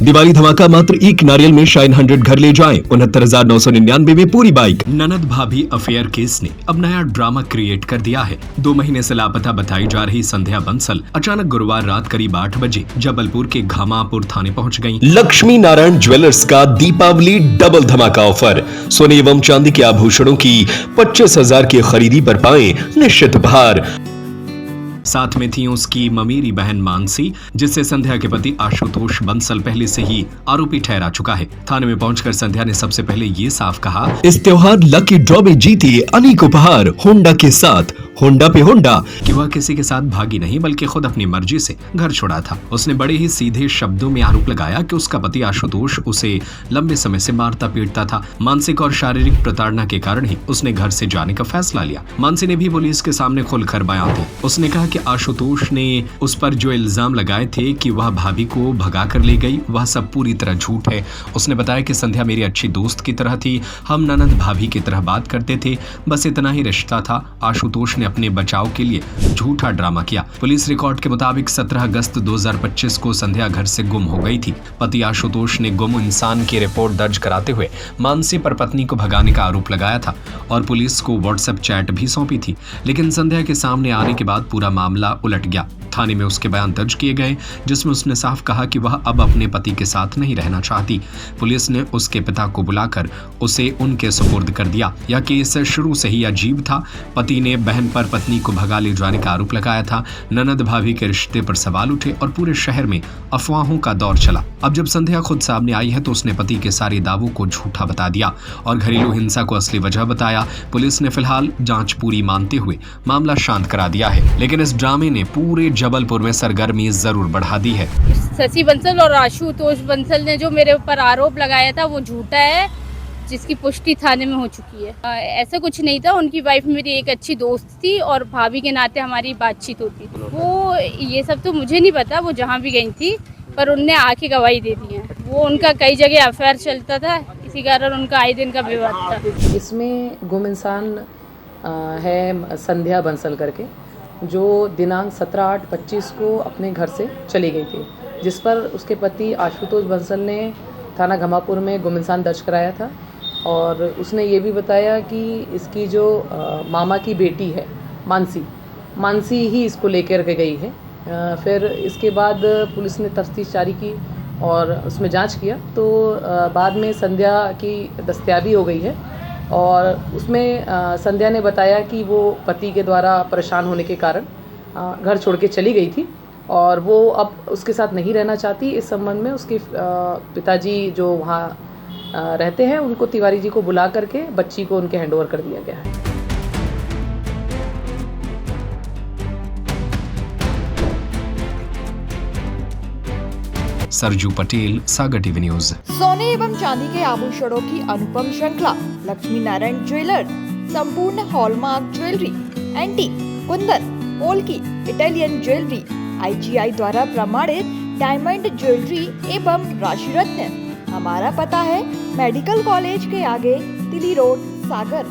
दिवाली धमाका मात्र एक नारियल में शाइन 100 घर ले जाएं। 69,999 में पूरी बाइक। ननद भाभी अफेयर केस ने अब नया ड्रामा क्रिएट कर दिया है। 2 महीने से लापता बताई जा रही संध्या बंसल अचानक गुरुवार रात करीब 8 बजे जबलपुर के घामापुर थाने पहुंच गयी। लक्ष्मी नारायण ज्वेलर्स का दीपावली डबल धमाका ऑफर। सोने एवं चांदी के आभूषणों की 25,000 की खरीदी पर पाएं निश्चित उपहार। साथ में थी उसकी ममेरी बहन मानसी, जिससे संध्या के पति आशुतोष बंसल पहले से ही आरोपी ठहरा चुका है। थाने में पहुंचकर संध्या ने सबसे पहले ये साफ कहा, इस त्योहार लकी ड्रॉ में जीती अनेक उपहार होंडा के साथ, होंडा पे होंडा, कि वह किसी के साथ भागी नहीं बल्कि खुद अपनी मर्जी से घर छोड़ा था। उसने बड़े ही सीधे शब्दों में आरोप लगाया कि उसका पति आशुतोष उसे लंबे समय से मारता पीटता था। मानसिक और शारीरिक प्रताड़ना के कारण ही उसने घर से जाने का फैसला लिया। मानसी ने भी पुलिस के सामने खुलकर बयान दिया। उसने कहा कि आशुतोष ने उस पर जो इल्जाम लगाए थे कि वह भाभी को भगा कर ले गई, वह सब पूरी तरह झूठ है। उसने बताया कि संध्या मेरी अच्छी दोस्त की तरह थी, हम ननद भाभी की तरह बात करते थे, बस इतना ही रिश्ता था। आशुतोष ने अपने बचाव के लिए झूठा ड्रामा किया। पुलिस रिकॉर्ड के मुताबिक 17 अगस्त 2025 को संध्या घर से गुम हो गई थी। पति आशुतोष ने गुम इंसान की रिपोर्ट दर्ज कराते हुए मानसी पर पत्नी को भगाने का आरोप लगाया था और पुलिस को व्हाट्सएप चैट भी सौंपी थी। लेकिन संध्या के सामने आने के बाद पूरा मामला उलट गया। थाने में उसके बयान दर्ज किए गए, जिसमें उसने साफ कहा कि वह अब अपने पति के साथ नहीं रहना चाहती। पुलिस ने उसके पिता को बुलाकर उसे उनके सुपुर्द कर दिया। यह केस शुरू से ही अजीब था। पति ने बहन पर पत्नी को भगा ले जाने का आरोप लगाया था। ननद भाभी के रिश्ते पर सवाल उठे और पूरे शहर में अफवाहों का दौर चला। अब जब संध्या खुद सामने आई है तो उसने पति के सारे दावों को झूठा बता दिया और घरेलू हिंसा को असली वजह बताया। पुलिस ने फिलहाल जांच पूरी मानते हुए मामला शांत करा दिया है, लेकिन इस ड्रामे ने पूरे जबलपुर में सरगर्मी जरूर बढ़ा दी है। शशि बंसल और आशुतोष बंसल ने जो मेरे ऊपर आरोप लगाया था वो झूठा है, जिसकी पुष्टि थाने में हो चुकी है। ऐसा कुछ नहीं था। उनकी वाइफ मेरी एक अच्छी दोस्त थी और भाभी के नाते हमारी बातचीत होती थी। वो ये सब तो मुझे नहीं पता, वो जहाँ भी गई थी, पर उनने आके गवाही दे दी है। वो उनका कई जगह अफेयर चलता था, इसी कारण उनका आए दिन का विवाद था। इसमें गुम इंसान है संध्या बंसल करके, जो दिनांक 17/8/25 को अपने घर से चली गई थी, जिस पर उसके पति आशुतोष बंसल ने थाना घामापुर में गुम इंसान दर्ज कराया था। और उसने ये भी बताया कि इसकी जो मामा की बेटी है मानसी ही इसको लेकर के गई है। फिर इसके बाद पुलिस ने तफ्तीश जारी की और उसमें जांच किया तो बाद में संध्या की दस्तयाबी हो गई है। और उसमें संध्या ने बताया कि वो पति के द्वारा परेशान होने के कारण घर छोड़ के चली गई थी और वो अब उसके साथ नहीं रहना चाहती। इस संबंध में उसके पिताजी जो वहाँ रहते हैं, उनको तिवारी जी को बुला करके बच्ची को उनके हैंडओवर कर दिया गया है। सरजू पटेल, सागर टीवी न्यूज। सोने एवं चांदी के आभूषणों की अनुपम श्रृंखला लक्ष्मी नारायण ज्वेलर्स, संपूर्ण hallmark jewellery, antique, Kundan, polki, Italian jewellery, IGI द्वारा प्रमाणित डायमंड ज्वेलरी एवं राशि रत्न। हमारा पता है मेडिकल कॉलेज के आगे, तिली रोड, सागर।